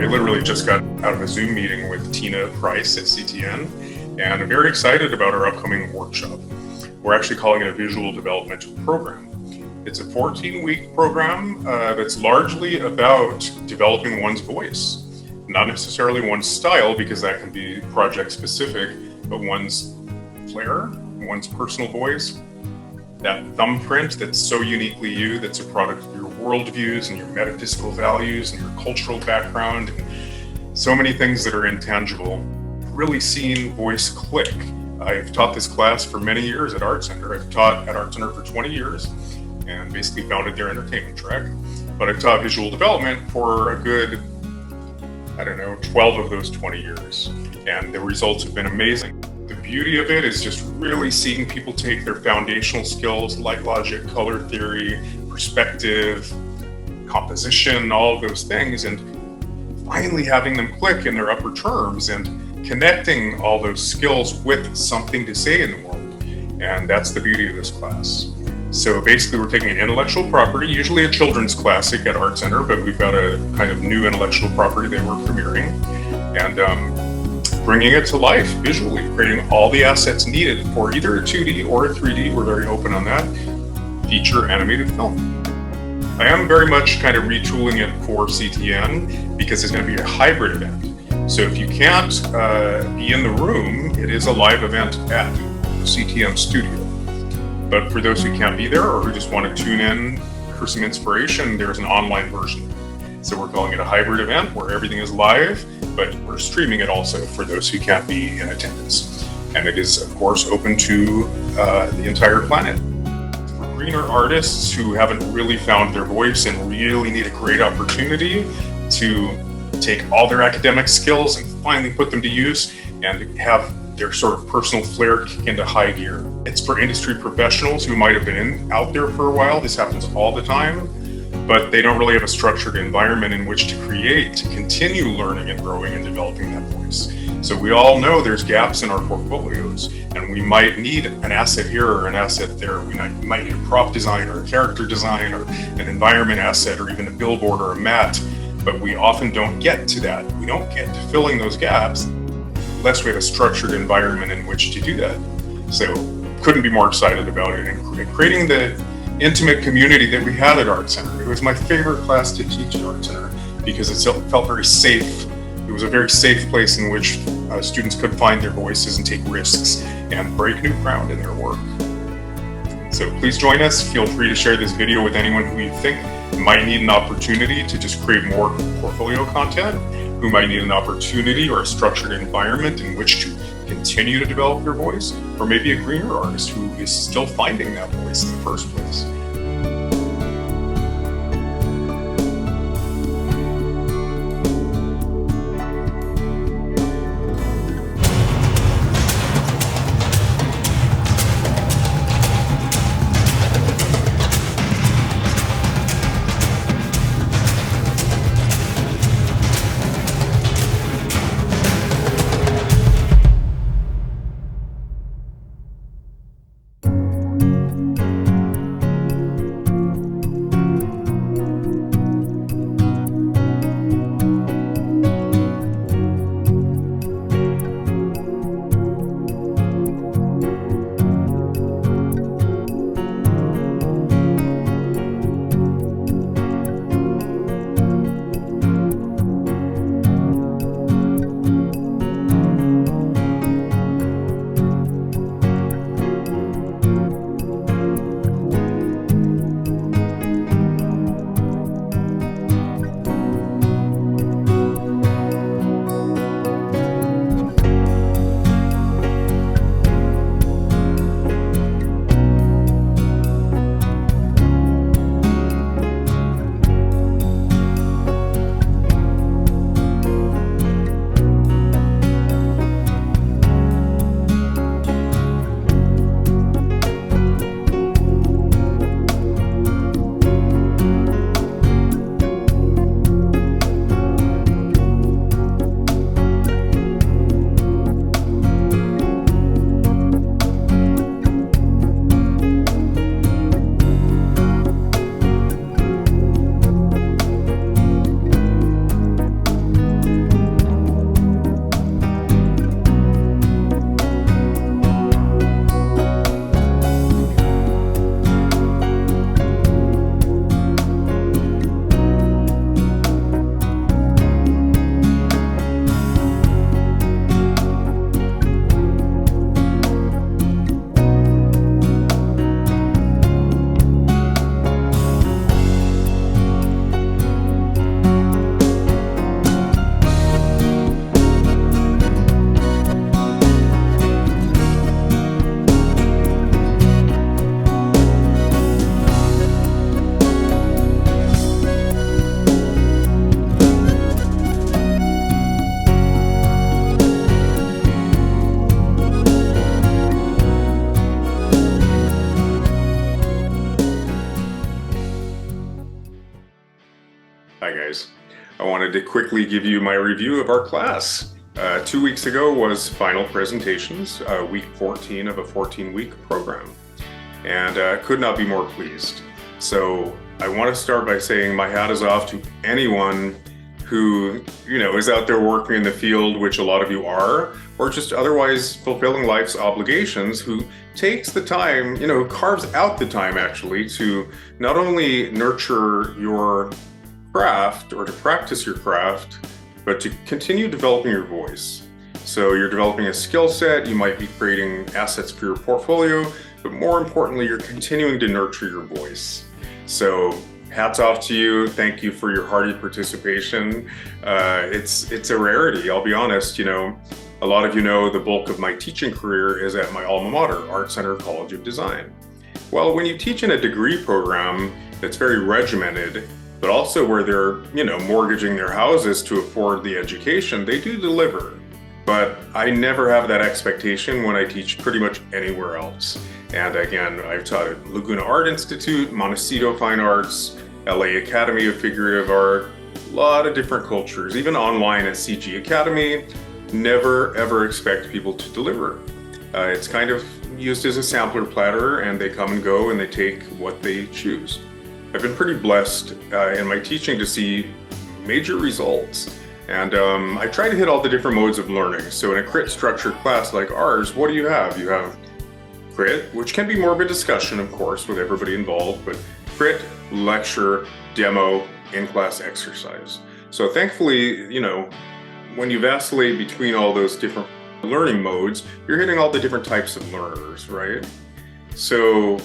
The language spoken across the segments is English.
literally just got out of a Zoom meeting with Tina Price at CTN, and I'm very excited about our upcoming workshop. We're actually calling it a visual developmental program. It's a 14-week program that's largely about developing one's voice. Not necessarily one's style, because that can be project specific, but one's flair, one's personal voice, that thumbprint that's so uniquely you, that's a product of your worldviews and your metaphysical values and your cultural background, and so many things that are intangible. Really seeing voice click. I've taught this class for many years at Art Center. I've taught at Art Center for 20 years and basically founded their entertainment track. But I've taught visual development for a good, 12 of those 20 years. And the results have been amazing. The beauty of it is just really seeing people take their foundational skills, light logic, color theory, perspective, composition, all of those things, and finally having them click in their upper terms and connecting all those skills with something to say in the world. And that's the beauty of this class. So basically we're taking an intellectual property, usually a children's classic at Art Center, but we've got a kind of new intellectual property that we're premiering, and bringing it to life visually, creating all the assets needed for either a 2D or a 3D, we're very open on that, feature animated film. I am very much kind of retooling it for CTN because it's going to be a hybrid event. So if you can't be in the room, it is a live event at the CTN studio. But for those who can't be there or who just want to tune in for some inspiration, there's an online version. So we're calling it a hybrid event where everything is live, but we're streaming it also for those who can't be in attendance. And it is, of course, open to the entire planet. For greener artists who haven't really found their voice and really need a great opportunity to take all their academic skills and finally put them to use and have their sort of personal flair kick into high gear. It's for industry professionals who might have been out there for a while. This happens all the time, but they don't really have a structured environment in which to create, to continue learning and growing and developing that voice. So we all know there's gaps in our portfolios, and we might need an asset here or an asset there. We might need a prop design or a character design or an environment asset or even a billboard or a mat, but we often don't get to that. We don't get to filling those gaps unless we have a structured environment in which to do that. So couldn't be more excited about it, and creating the intimate community that we had at Art Center. It was my favorite class to teach at Art Center because it felt very safe. It was a very safe place in which students could find their voices and take risks and break new ground in their work. So please join us. Feel free to share this video with anyone who you think might need an opportunity to just create more portfolio content, who might need an opportunity or a structured environment in which to continue to develop their voice, or maybe a greener artist who is still finding that voice in the first place. Hi guys. I wanted to quickly give you my review of our class. 2 weeks ago was final presentations, week 14 of a 14-week program, and could not be more pleased. So I want to start by saying my hat is off to anyone who, is out there working in the field, which a lot of you are, or just otherwise fulfilling life's obligations, who takes the time, who carves out the time actually to not only nurture your craft or to practice your craft, but to continue developing your voice. So you're developing a skill set, you might be creating assets for your portfolio, but more importantly, you're continuing to nurture your voice. So hats off to you. Thank you for your hearty participation. It's a rarity, I'll be honest. A lot of you know the bulk of my teaching career is at my alma mater, Art Center College of Design. Well, when you teach in a degree program that's very regimented, but also where they're, mortgaging their houses to afford the education, they do deliver. But I never have that expectation when I teach pretty much anywhere else. And again, I've taught at Laguna Art Institute, Montecito Fine Arts, LA Academy of Figurative Art, a lot of different cultures, even online at CG Academy. Never ever expect people to deliver. It's kind of used as a sampler platter, and they come and go and they take what they choose. I've been pretty blessed in my teaching to see major results. And I try to hit all the different modes of learning. So in a crit structured class like ours, what do you have? You have crit, which can be more of a discussion, of course, with everybody involved, but crit, lecture, demo, in-class exercise. So thankfully, when you vacillate between all those different learning modes, you're hitting all the different types of learners, right? So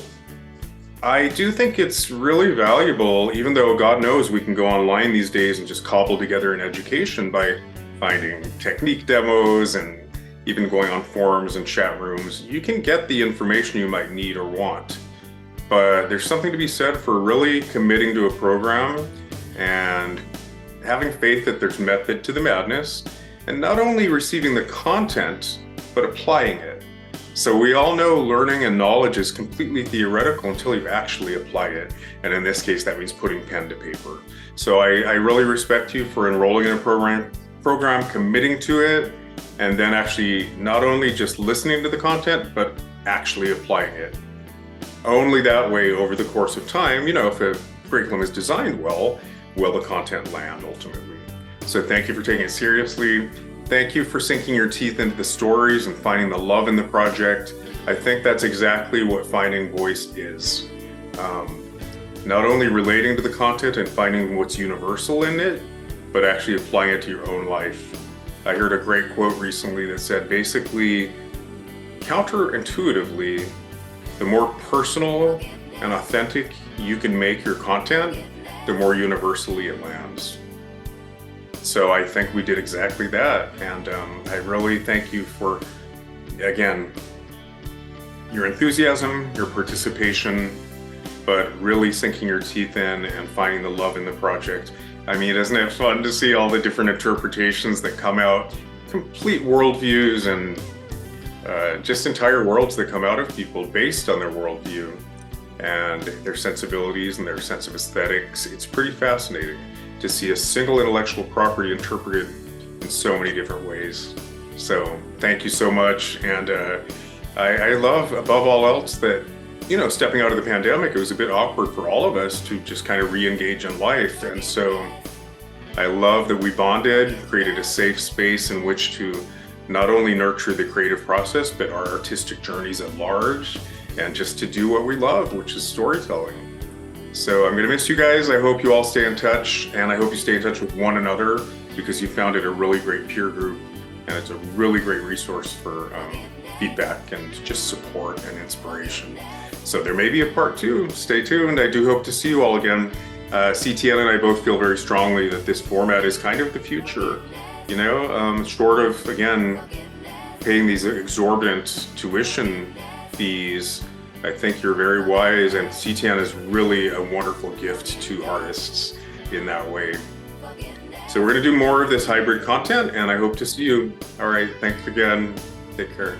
I do think it's really valuable, even though God knows we can go online these days and just cobble together an education by finding technique demos and even going on forums and chat rooms. You can get the information you might need or want. But there's something to be said for really committing to a program and having faith that there's method to the madness, and not only receiving the content, but applying it. So we all know learning and knowledge is completely theoretical until you actually apply it. And in this case, that means putting pen to paper. So I really respect you for enrolling in a program, committing to it, and then actually not only just listening to the content, but actually applying it. Only that way over the course of time, if a curriculum is designed well, will the content land ultimately. So thank you for taking it seriously. Thank you for sinking your teeth into the stories and finding the love in the project. I think that's exactly what finding voice is. Not only relating to the content and finding what's universal in it, but actually applying it to your own life. I heard a great quote recently that said, basically, counterintuitively, the more personal and authentic you can make your content, the more universally it lands. So I think we did exactly that, and I really thank you for, again, your enthusiasm, your participation, but really sinking your teeth in and finding the love in the project. I mean, isn't it fun to see all the different interpretations that come out, complete worldviews and just entire worlds that come out of people based on their worldview and their sensibilities and their sense of aesthetics. It's pretty fascinating to see a single intellectual property interpreted in so many different ways. So thank you so much. And I love, above all else, that, stepping out of the pandemic, it was a bit awkward for all of us to just kind of re-engage in life. And so I love that we bonded, created a safe space in which to not only nurture the creative process, but our artistic journeys at large, and just to do what we love, which is storytelling. So I'm going to miss you guys. I hope you all stay in touch, and I hope you stay in touch with one another, because you found it a really great peer group, and it's a really great resource for feedback and just support and inspiration. So there may be a part 2. Stay tuned. I do hope to see you all again. CTN and I both feel very strongly that this format is kind of the future, short of, again, paying these exorbitant tuition fees. I think you're very wise, and CTN is really a wonderful gift to artists in that way. So we're going to do more of this hybrid content, and I hope to see you. All right, thanks again. Take care.